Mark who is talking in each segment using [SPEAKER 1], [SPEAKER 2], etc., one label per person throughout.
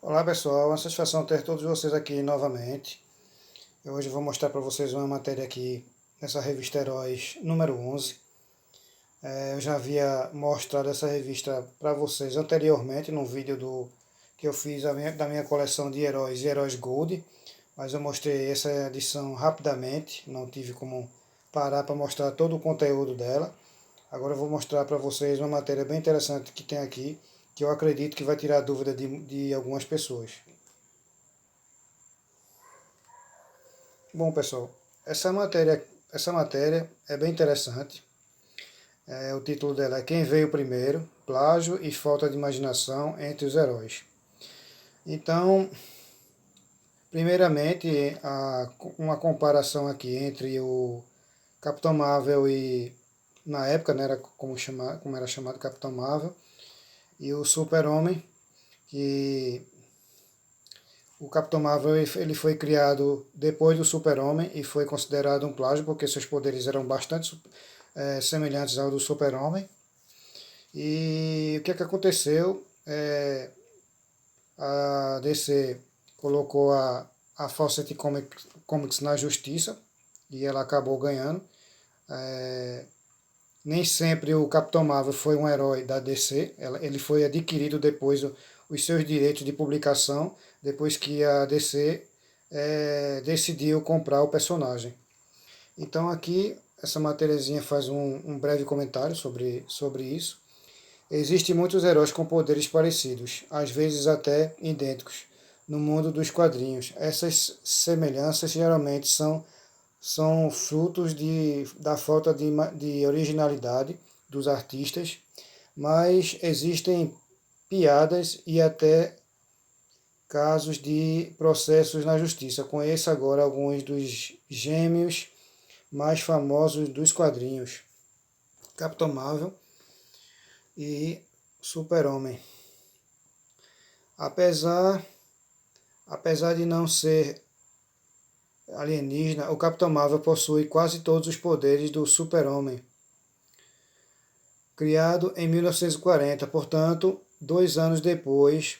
[SPEAKER 1] Olá pessoal, é uma satisfação ter todos vocês aqui novamente. Hoje eu vou mostrar para vocês uma matéria aqui nessa revista Heróis número 11. Eu já havia mostrado essa revista para vocês anteriormente num vídeo que eu fiz da minha coleção de heróis e heróis Gold, mas eu mostrei essa edição rapidamente, não tive como parar para mostrar todo o conteúdo dela. Agora eu vou mostrar para vocês uma matéria bem interessante que tem aqui, que eu acredito que vai tirar a dúvida de algumas pessoas. Bom, pessoal, essa matéria é bem interessante. O título dela é Quem Veio Primeiro? Plágio e Falta de Imaginação entre os Heróis. Então, primeiramente, uma comparação aqui entre o Capitão Marvel na época, né, era como era chamado Capitão Marvel, e o Super-Homem, que o Capitão Marvel ele foi criado depois do Super-Homem e foi considerado um plágio porque seus poderes eram bastante semelhantes ao do Super-Homem. E o que é que aconteceu? A DC colocou a Fawcett Comics na justiça e ela acabou ganhando. Nem sempre o Capitão Marvel foi um herói da DC, ele foi adquirido depois os seus direitos de publicação, depois que a DC decidiu comprar o personagem. Então aqui essa matériazinha faz um breve comentário sobre isso. Existem muitos heróis com poderes parecidos, às vezes até idênticos, no mundo dos quadrinhos. Essas semelhanças geralmente são frutos da falta de originalidade dos artistas, mas existem piadas e até casos de processos na justiça. Conheça agora alguns dos gêmeos mais famosos dos quadrinhos: Capitão Marvel e Super-Homem. Apesar de não ser alienígena, o Capitão Marvel possui quase todos os poderes do Super-Homem. Criado em 1940, portanto, 2 anos depois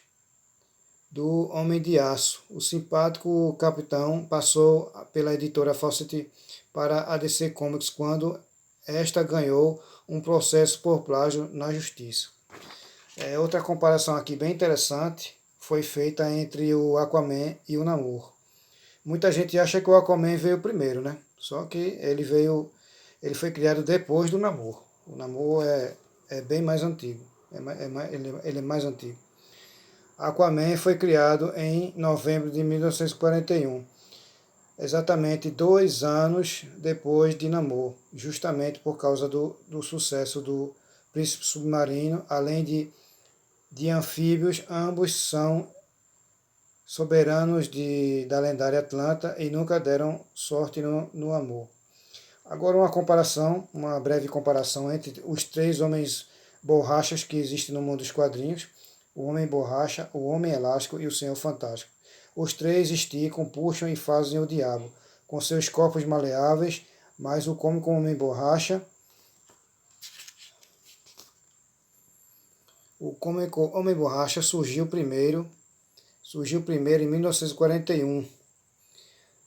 [SPEAKER 1] do Homem de Aço, o simpático capitão passou pela editora Fawcett para a DC Comics quando esta ganhou um processo por plágio na justiça. Outra comparação aqui bem interessante foi feita entre o Aquaman e o Namor. Muita gente acha que o Aquaman veio primeiro, né? Só que ele foi criado depois do Namor. O Namor é bem mais antigo, ele é mais antigo. Aquaman foi criado em novembro de 1941, exatamente 2 anos depois de Namor, justamente por causa do sucesso do Príncipe Submarino, além de anfíbios, ambos são soberanos da lendária Atlanta e nunca deram sorte no amor. Agora uma breve comparação entre os 3 homens borrachas que existem no mundo dos quadrinhos: o Homem Borracha, o Homem Elástico e o Senhor Fantástico. Os 3 esticam, puxam e fazem o diabo, com seus corpos maleáveis, mas o cômico Homem Borracha, surgiu primeiro em 1941,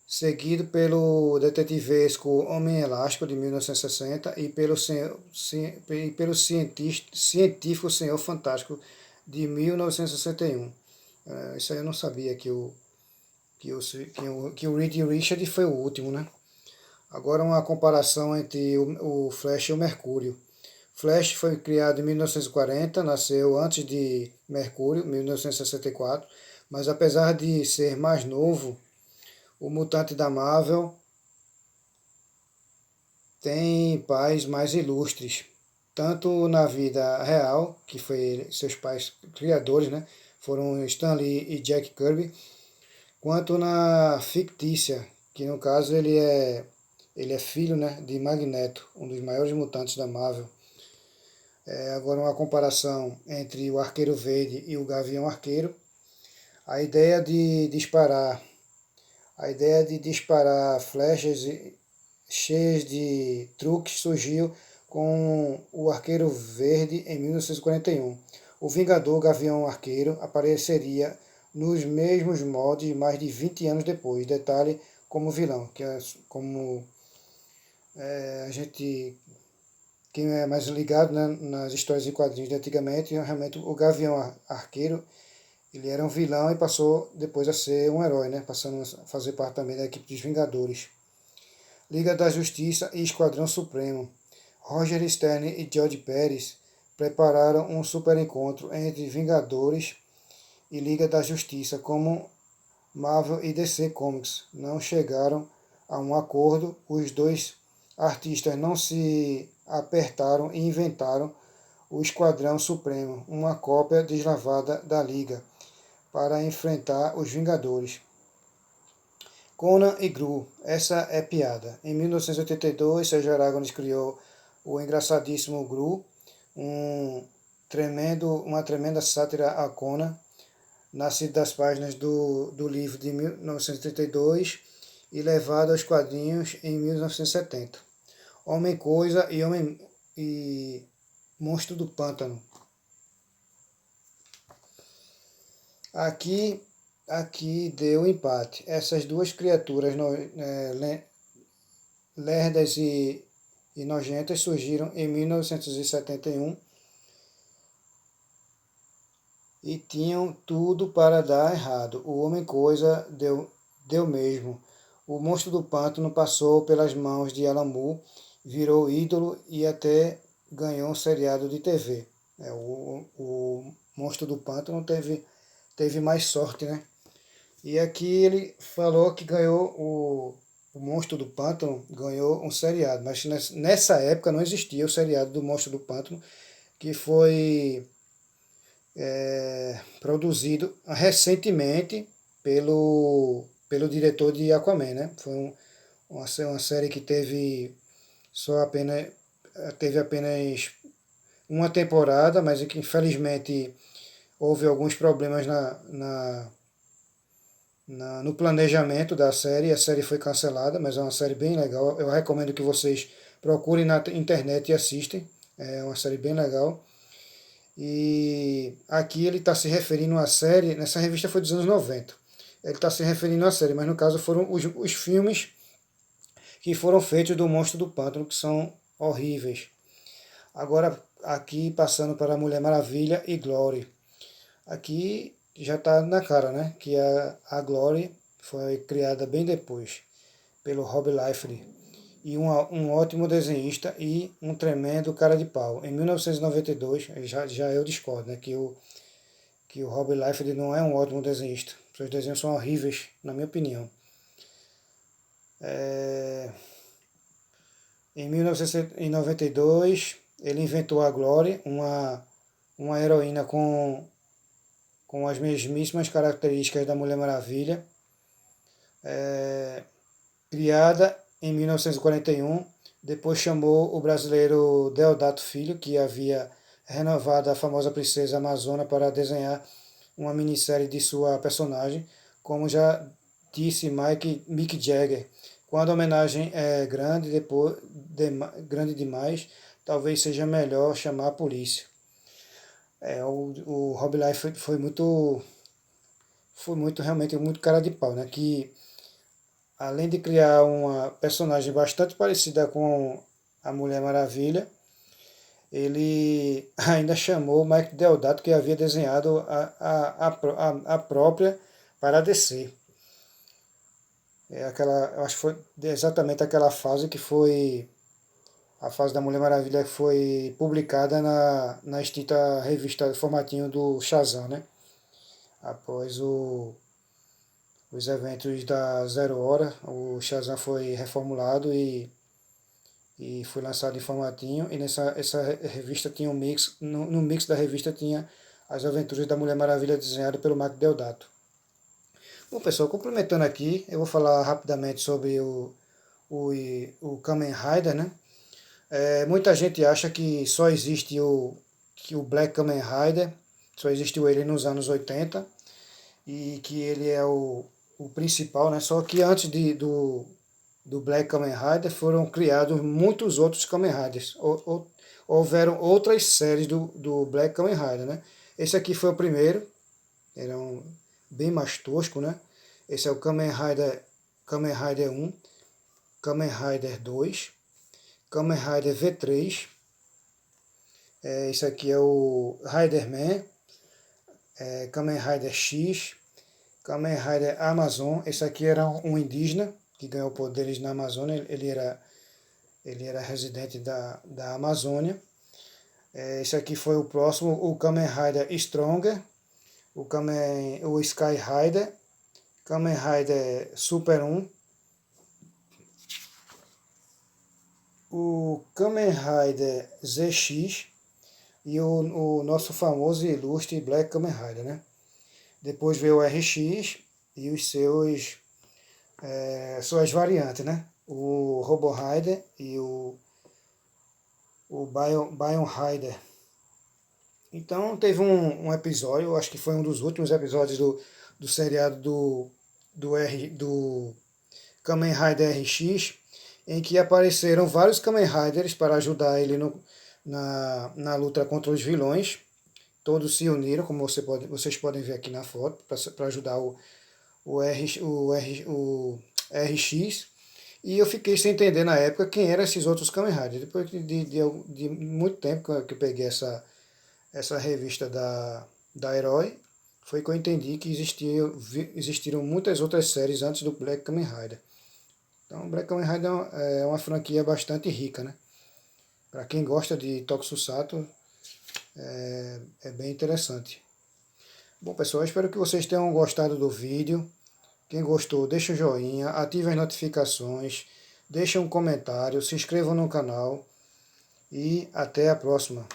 [SPEAKER 1] seguido pelo detetivesco Homem Elástico de 1960 e pelo científico Senhor Fantástico de 1961. Isso aí eu não sabia que o Reed Richards foi o último, né? Agora uma comparação entre o Flash e o Mercúrio. Flash foi criado em 1940, nasceu antes de Mercúrio, 1964, mas apesar de ser mais novo, o mutante da Marvel tem pais mais ilustres, tanto na vida real, que foi seus pais criadores, né? Foram Stan Lee e Jack Kirby, quanto na fictícia, que no caso ele é filho, né, de Magneto, um dos maiores mutantes da Marvel. Agora uma comparação entre o Arqueiro Verde e o Gavião Arqueiro. A ideia de disparar flechas cheias de truques surgiu com o Arqueiro Verde em 1941. O Vingador Gavião Arqueiro apareceria nos mesmos moldes mais de 20 anos depois. Detalhe como vilão, que é como a gente, quem é mais ligado, né, nas histórias e quadrinhos de antigamente, realmente o Gavião Arqueiro, ele era um vilão e passou depois a ser um herói, né, passando a fazer parte também da equipe dos Vingadores. Liga da Justiça e Esquadrão Supremo. Roger Stern e George Pérez prepararam um super encontro entre Vingadores e Liga da Justiça, como Marvel e DC Comics não chegaram a um acordo. Os dois artistas não se apertaram e inventaram o Esquadrão Supremo, uma cópia deslavada da Liga, para enfrentar os Vingadores. Conan e Gru, essa é piada. Em 1982, Sergio Aragones criou o engraçadíssimo Gru, uma tremenda sátira a Conan, nascido das páginas do livro de 1932 e levado aos quadrinhos em 1970. Homem-Coisa e Monstro do Pântano. Aqui deu empate. Essas duas criaturas lerdas e nojentas surgiram em 1971 e tinham tudo para dar errado. O Homem-Coisa deu mesmo. O Monstro do Pântano passou pelas mãos de Alan Moore, virou ídolo e até ganhou um seriado de TV. O Monstro do Pântano teve mais sorte, né? E aqui ele falou que ganhou o Monstro do Pântano, ganhou um seriado, mas nessa época não existia o seriado do Monstro do Pântano, que foi produzido recentemente pelo diretor de Aquaman, né? Foi uma série que teve apenas uma temporada, mas que infelizmente houve alguns problemas no planejamento da série. A série foi cancelada, mas é uma série bem legal. Eu recomendo que vocês procurem na internet e assistem. É uma série bem legal. E aqui ele está se referindo à série, nessa revista foi dos anos 90. Ele está se referindo à série, mas no caso foram os filmes que foram feitos do Monstro do Pântano, que são horríveis. Agora, aqui passando para a Mulher Maravilha e Glory. Aqui já está na cara, né? Que a Glory foi criada bem depois, pelo Rob Liefeld. E um ótimo desenhista e um tremendo cara de pau. Em 1992, já eu discordo, né? Que o Rob Liefeld não é um ótimo desenhista. Seus desenhos são horríveis, na minha opinião. Em 1992, ele inventou a Glory, uma heroína com as mesmíssimas características da Mulher Maravilha, criada em 1941, depois chamou o brasileiro Deodato Filho, que havia renovado a famosa princesa Amazona, para desenhar uma minissérie de sua personagem, como já disse Mick Jagger. Quando a homenagem é grande demais, talvez seja melhor chamar a polícia. O Rob Liefeld realmente muito cara de pau, né? Que além de criar uma personagem bastante parecida com a Mulher Maravilha, ele ainda chamou o Mike Deodato, que havia desenhado a própria para a DC. Eu acho que foi exatamente aquela fase que foi a fase da Mulher Maravilha, que foi publicada na extinta revista formatinho do Shazam, né? Após os eventos da Zero Hora, o Shazam foi reformulado e foi lançado em formatinho, e essa revista tinha um mix, no mix da revista tinha as aventuras da Mulher Maravilha desenhada pelo Mike Deodato. Bom, pessoal, complementando aqui, eu vou falar rapidamente sobre o Kamen Rider, né? Muita gente acha que só existe o Black Kamen Rider, só existiu ele nos anos 80, e que ele é o principal, né? Só que antes do Black Kamen Rider foram criados muitos outros Kamen Riders. Houveram outras séries do Black Kamen Rider, né? Esse aqui foi o primeiro, bem mais tosco, né? Esse é o Kamen Rider 1, Kamen Rider 2, Kamen Rider V3, esse aqui é o Rider Man, Kamen Rider X, Kamen Rider Amazon. Esse aqui era um indígena que ganhou poderes na Amazônia, ele era residente da Amazônia. Esse aqui foi o próximo, o Kamen Rider Stronger, o Sky Rider, Kamen Rider Super 1, o Kamen Rider ZX e o nosso famoso e ilustre Black Kamen Rider, né? Depois veio o RX e os suas variantes, né? O Robo Rider e o Bion Rider. Então teve um episódio, acho que foi um dos últimos episódios do seriado do Kamen Rider RX, em que apareceram vários Kamen Riders para ajudar ele na luta contra os vilões. Todos se uniram, como vocês podem ver aqui na foto, para ajudar o RX. E eu fiquei sem entender na época quem eram esses outros Kamen Riders. Depois de muito tempo que eu peguei essa revista da Herói, foi que eu entendi que existiram muitas outras séries antes do Black Kamen Rider. Então, Black Kamen Rider é uma franquia bastante rica, né? Para quem gosta de Tokusatsu, é bem interessante. Bom, pessoal, espero que vocês tenham gostado do vídeo. Quem gostou, deixa o joinha, ative as notificações, deixa um comentário, se inscreva no canal e até a próxima.